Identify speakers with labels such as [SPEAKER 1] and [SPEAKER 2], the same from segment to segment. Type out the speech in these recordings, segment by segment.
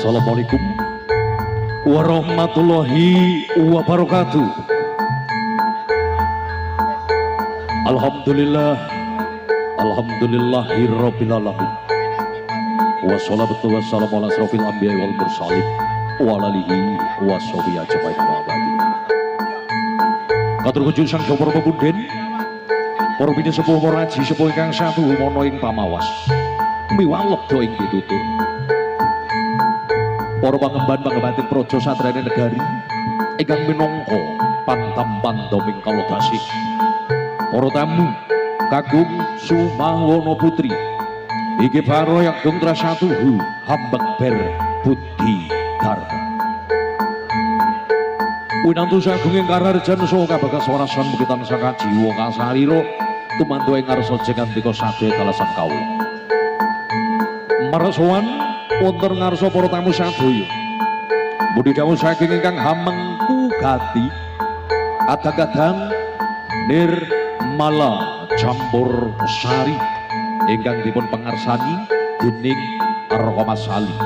[SPEAKER 1] Assalamualaikum warahmatullahi wabarakatuh. Alhamdulillahirabbil alamin. Wassalatu wassalamu ala asrofil anbiya'i wal mursalin wa ala alihi washabihi ajmain wa ba'du. Katur kunjung sang para pepunden, para bini sepuh para haji sepuh ingkang satu mono ing pamawas. Miwalep do ing pitutur. Para pangemban-pangembatin praja satrene negari ingkang minangka pantam-pantom ing kalodasih. Para tamu Kakung Sumawana Putri iki baro yang dong trasatuhu Hambekber Budi Dharma. Winantu sagung ing kararjan saha kabagas warasan begitan saka jiwa kasarira tumantu ing ngarsa jengantika sadaya dalasan kawula. Marsowan wonten ngarsa para tamu sadaya. Budi dawuh saking ingkang hamengku gati kadang-kadang Nirmala Campur Sari ingkang dipun pangarsani dening Rama Sali.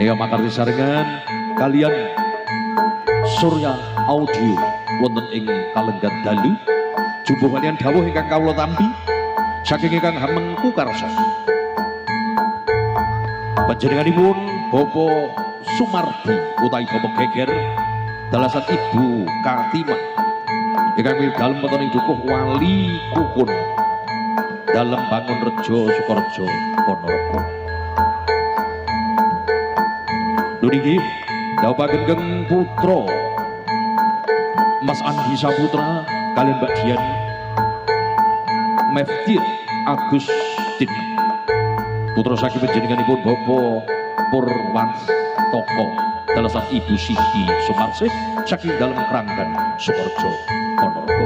[SPEAKER 1] Ingkang makarya sarengan kalian Surya Audio wonten ing Kalenggan Dalu. Jumbuh kalian dawuh ingkang kawula tampi saking ingkang hamengku karsa. Panjenenganipun Bapak Sumardi utawi Bapak Geger dalasan Ibu Kartimah ingkang dalem wonten ing dukuh Wali Kukun dalem Bangun Rejo Sukorejo Ponorogo. Nunggih dawuhaken Geng putra Mas Andi Saputra kalian Mbak Dian Meftir Agustin putra saking panjenenganipun Bapak Purwantoko dalasan Ibu Siti Sumarsih saking dalem Kranggan Sukorejo Ponorogo.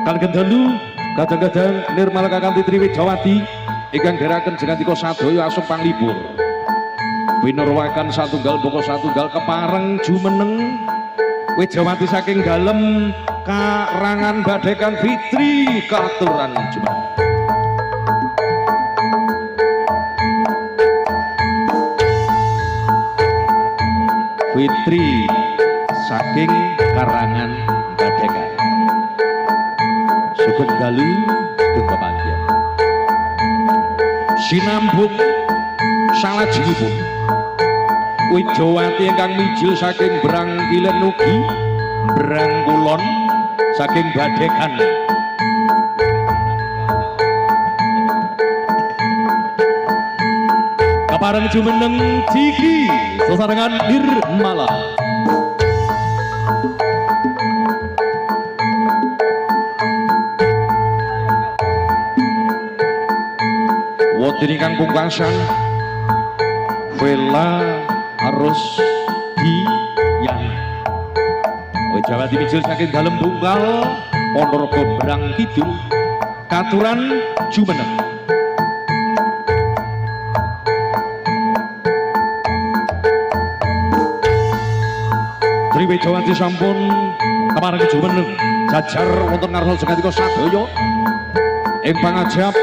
[SPEAKER 1] Kalenggan dalu kadang-kadang Nirmala Kakanti Triwijawati ingkang dherekaken jengantika sadaya asung panglipur winurwaken satunggal boko satunggal kepareng jumeneng Wijawati saking dalem karangan Badekan Fitri katuran jumeneng. Fitri saking karangan Badekan sugeng dalu sugeng pepanggihan sinambung salajengipun Wijawati ingkang mijil saking Brangkilen ugi Brangkulon saking Badekan kapareng jumeneng Ciki sesarengan Nirmala. Wonten ingkang pungkasan Vela harus diyan Wijawati mijil saking dalem tunggal Ponorogo Brang Kidul katuran jumeneng. Triwijawati sampun kapareng jumeneng jajar wonten ngarsa jengantika sadaya ing pangajap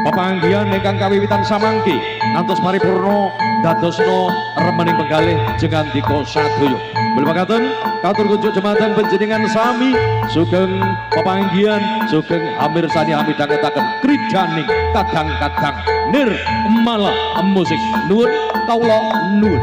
[SPEAKER 1] pepanggihan ingkang kawiwitan samangke ngantos paripurna dadosna remening penggalih jengantika sadaya. Mekaten katur kunjuk jematan panjenengan sami sugeng pepanggihan sugeng hamirsani hamidangetaken kridaning kadang-kadang Nirmala musik nuwun kawula nuwun.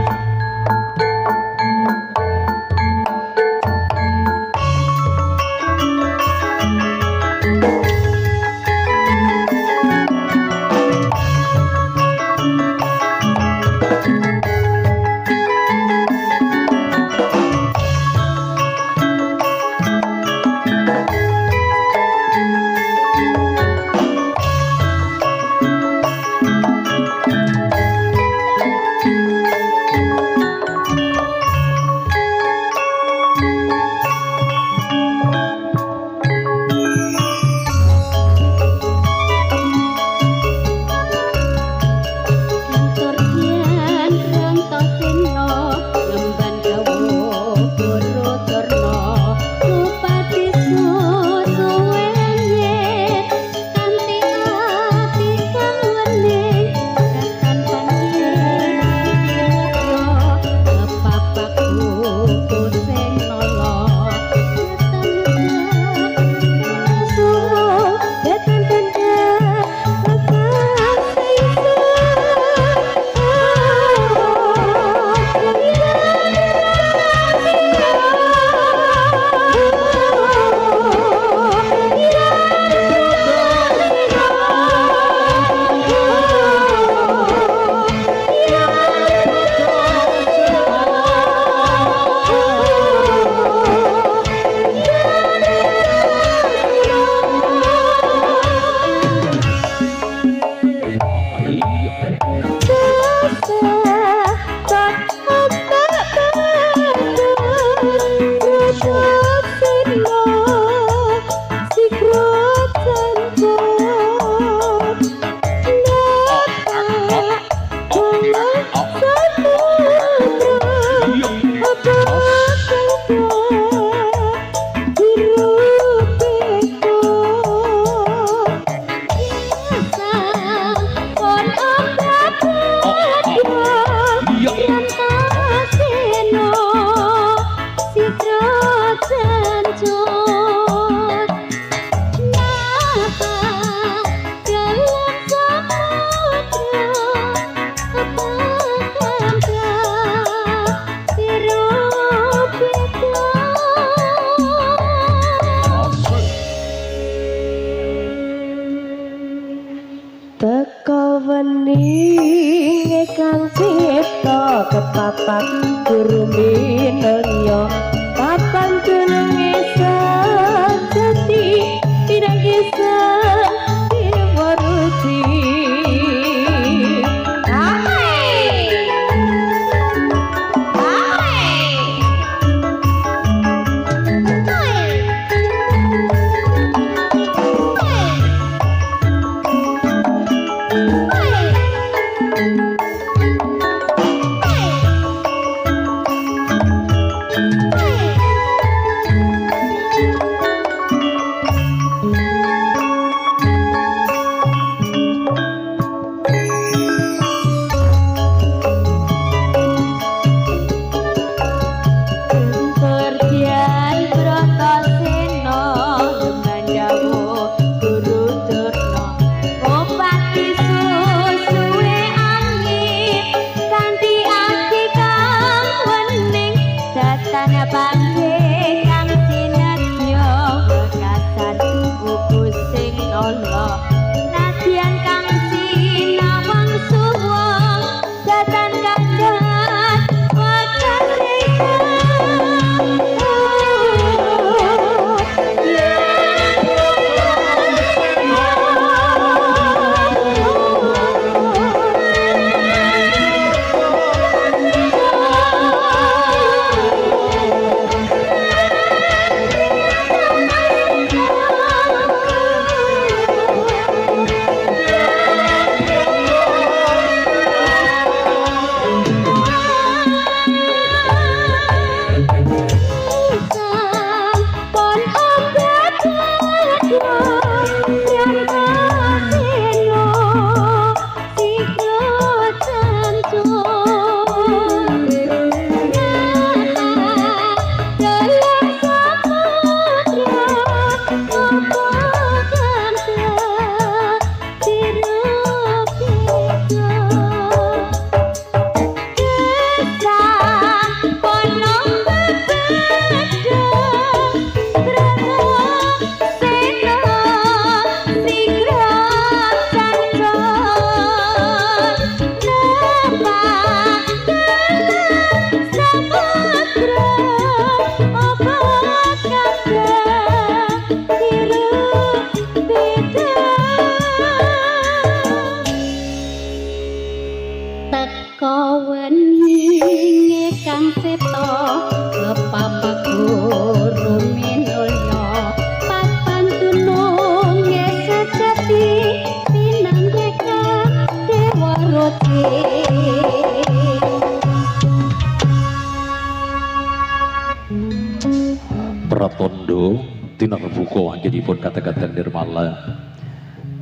[SPEAKER 1] Pratondo tinarbuka anggenipun kata-kata nirmala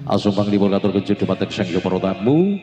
[SPEAKER 1] asung panglipur katur kejo dumateng sang para tamu